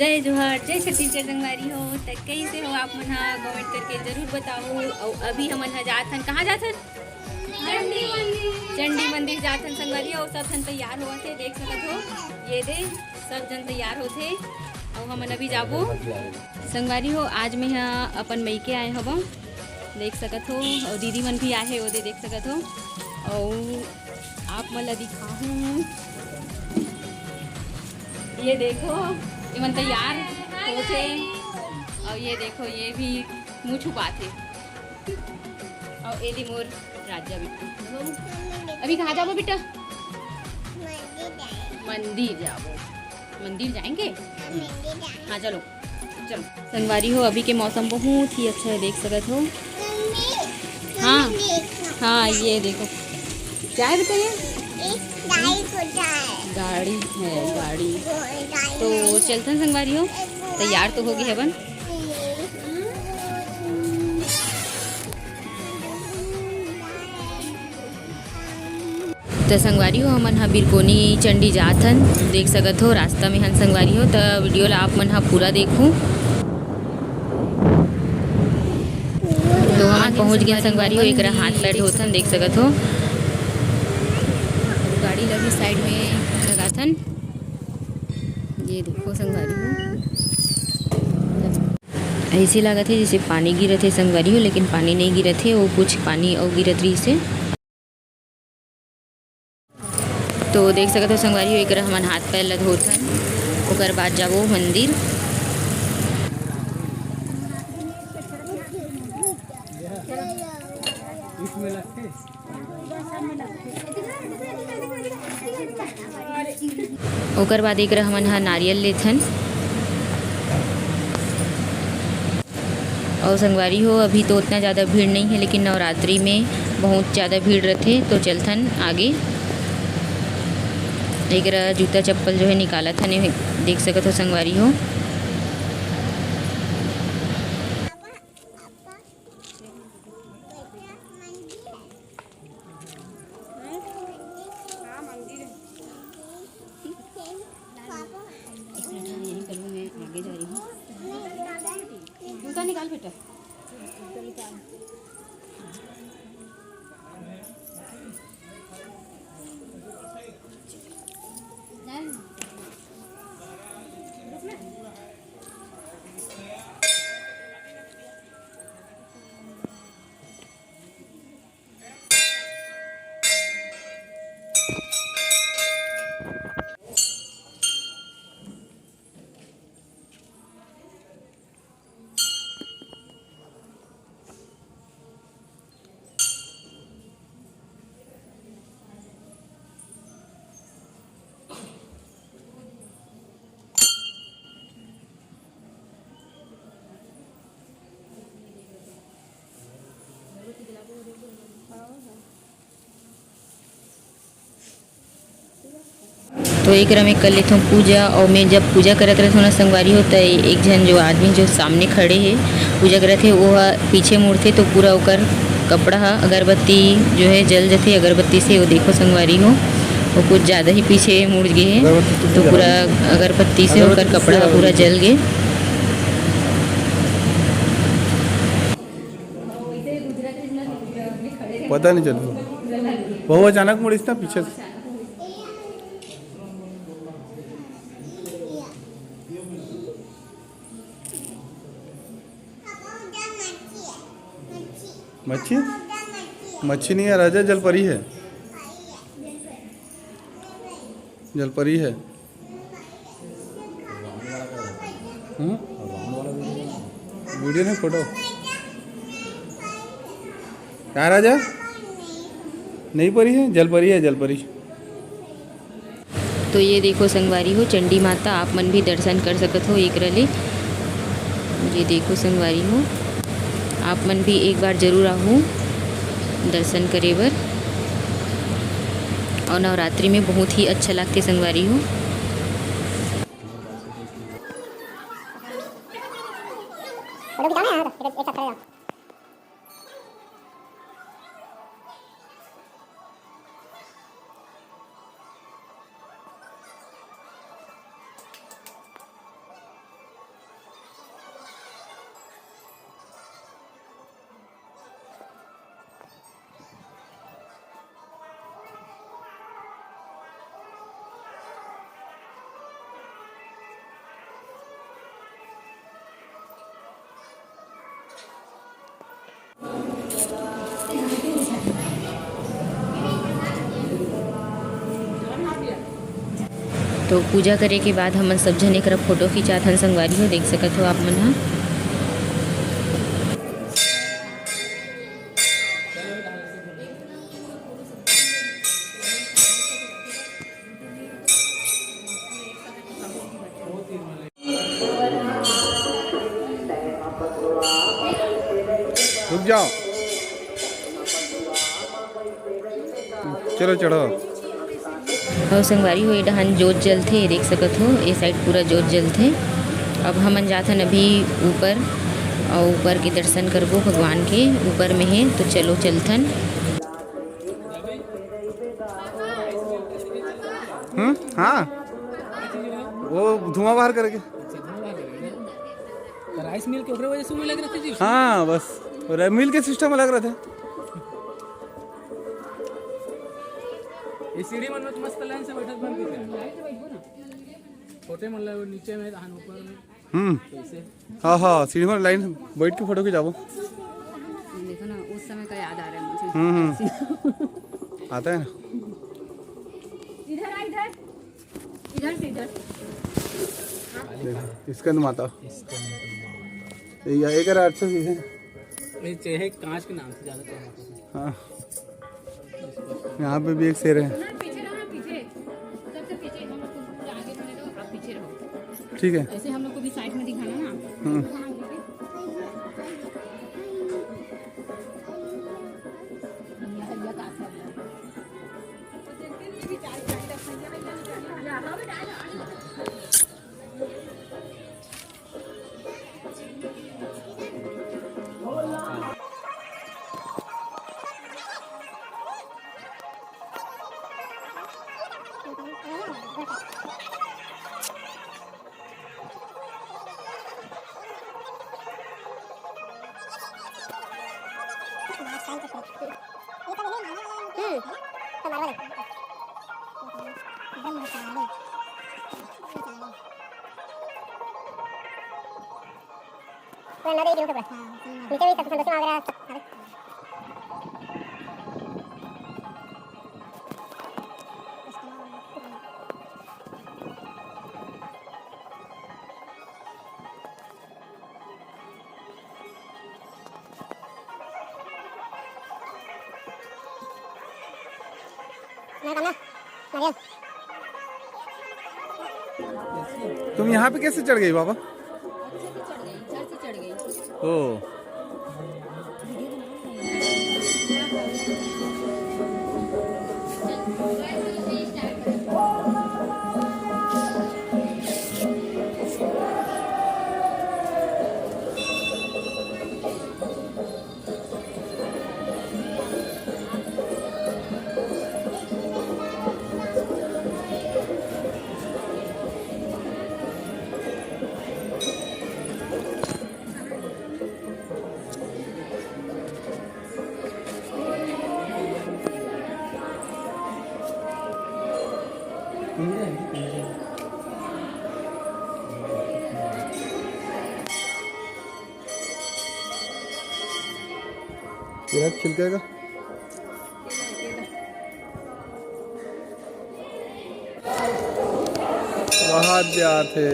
जय जोहर जय छत्तीसगढ़ संगवारी हो। तो कैसे हो आप मन हा कमेंट करके जरूर बताओ। और अभी हमन हा जाथन कहाँ जाथन? चंडी मंदिर जाथन संगवारी। और सब जन तैयार हुआ थे, देख सकत हो ये दे सब जन तैयार होथे। और हमन अभी जाबो संगवारी हो। आज मैं यहाँ अपन मईके आए हब, देख सकत हो। और दीदी मन भी आए ओदे देख सकत हो। और आप मन ला दिखाऊं, ये देखो ये मन तैयार होथे। और ये देखो ये भी मुँह छुपाथे। और एदी मोर राजा बिट्टू। अभी कहाँ जाबो बेटा? मंदिर जाबो। मंदिर जाएंगे? हाँ चलो चलो संगवारी हो। अभी के मौसम बहुत ही अच्छा है, देख सकत हो। हाँ हाँ ये देखो क्या है बताइए। गाड़ी है गाड़ी। तो चलते संगवारी हो, तैयार तो हो गए हवन। तो संगवारी हो हमन हा बिरकोनी चंडी जाथन, देख सकत हो। रास्ता में हन संगवारी हो। तो वीडियो ला आप मन हा पूरा देखो। तो हम पहुंच गए संगवारी हो। एक हाथ पैर धोथन, देख सकत हो। गाड़ी लगी साइड में लगाथन, ये देखो संगवारी हो। ऐसे लागत है जैसे पानी गिरत है संगवारी हो, लेकिन पानी नहीं गिरत है। वो कुछ पानी और गिरत रही से। तो देख सकते हो संगवारी हो, एक हमन हाथ पैर ला धोथन, ओकर बाद जाबो मंदिर। ओकर बाद एक हमन हा नारियल लेथन। और संगवारी हो अभी तो उतना ज़्यादा भीड़ नहीं है, लेकिन नवरात्रि में बहुत ज़्यादा भीड़ रहते। तो चलथन आगे। एक जूता चप्पल जो है निकाला था, नहीं देख सकते हो संगवारी हो। आगे जा रही हूँ, जूता निकाल बेटा। तो एक में कर लेता हूँ पूजा। और मैं जब पूजा करत रहता हूँ ना संगवारी हो, तो एक जन जो आदमी जो सामने खड़े है पूजा करत है, वो पीछे मुड़ते तो पूरा ओकर कपड़ा अगरबत्ती जो है जल जाते अगरबत्ती से। वो देखो संगवारी हो, वो कुछ ज़्यादा ही पीछे मुड़ गए हैं, तो पूरा अगरबत्ती से ओकर कपड़ा पूरा जल गए। पता नहीं चलता, बहुत अचानक मुड़ीस ना पीछे से। मच्छी मच्छी नहीं है राजा, जलपरी है। जलपरी है। वीडियो नहीं, फोटो क्या राजा? नहीं परी है, जलपरी है जलपरी। तो ये देखो संगवारी हो चंडी माता, आप मन भी दर्शन कर सकत हो एक रले। ये देखो संगवारी हो, आप मन भी एक बार जरूर आओ दर्शन करे बर। और नवरात्रि में बहुत ही अच्छा लगते संगवारी हो। तो पूजा करे के बाद हमन सब झन एकरा फोटो खिंचात हन संगवारी हो, देख सकत हो आप मन ह। रुक जाओ, चलो चढ़ो। और संगवारी हो, ये डहान जोत जलथे, देख सकत हो, ये साइड पूरा जोत जलथे। अब हमन जाथन अभी ऊपर, और ऊपर के दर्शन करबो भगवान के, ऊपर में है तो चलो चलथन। हाँ, वो धुआं बाहर करके। राइस मिल के वजह से लग रहे थे जी। हाँ बस मिल के सिस्टम लग रहे थे। ये सीढ़ी मन में तो मस्त लाइन से बैठत बन के छोटे मन ला नीचे में धान ऊपर में कैसे। हाँ हाँ, सीढ़ी में लाइन बैठ के फोटो खिंचाओ। देखो ना, उस समय का याद आ रहा है मुझे। आता है ना। इधर से इधर स्कंद माता एक अच्छा चीज है। ये चेहरे कांच के नाम से ज्यादा। हाँ, यहाँ पे भी एक शेर है। पीछे रहो ना, पीछे सबसे पीछे, हम लोग को पूरा आगे बने दो, आप पीछे रहो। ठीक है। ऐसे हम लोग को भी साइड में दिखाना ना। तुम यहाँ पे कैसे चढ़ गई बाबा? चढ़ गई। ओ, ये छिलकेगा। वहाँ जाते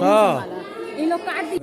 हाँ, ये लोग काट दी।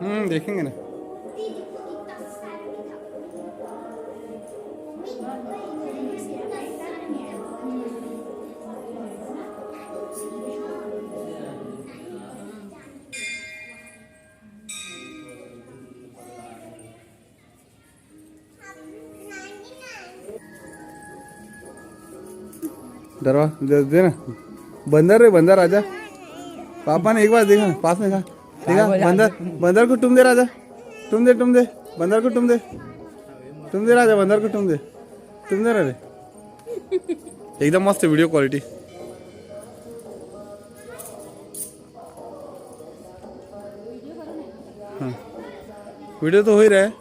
देखेंगे ना। दरवा दे ना। बंदर रे, बंदर आजा। पापा ने एक बार देखा, पास में था, देखा बंदर। बंदर को तुम दे राजा, तुम दे बंदर को तुम दे राजा, बंदर को तुम दे रे। एकदम मस्त वीडियो क्वालिटी। हाँ, वीडियो तो हो ही रहा है।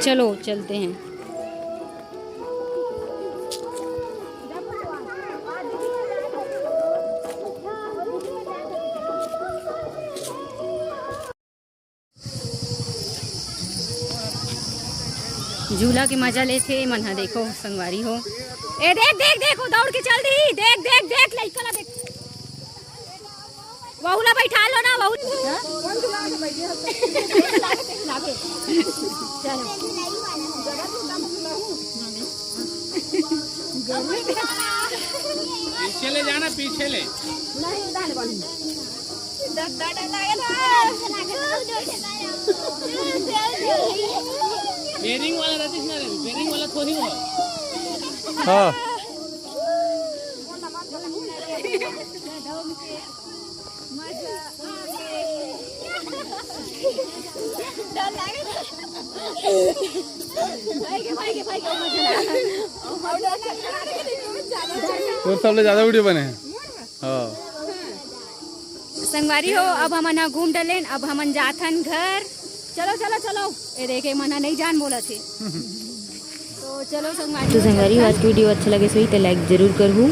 चलो चलते हैं। झूला के मजा लेते मना। देखो संगवारी हो, ए देख देख देख दौड़ के चल दी। देख देख देख लइका ला देख, बहुला बैठा लो ना बहु। पीछे ले जाना, पीछे ले। बेरिंग वाला रहती है, बेरिंग वाला थोड़ी हो। हाँ तो सब ले ज्यादा वीडियो बने हैं। हाँ संगवारी हो, अब हमन घूम डलेन, अब हमन जाथन घर। चलो चलो चलो, ये देखे मना नहीं जान बोला थे। तो चलो संगवारी। तो संगवारी आज की वीडियो अच्छा लगे सही तो लाइक जरूर करूँ।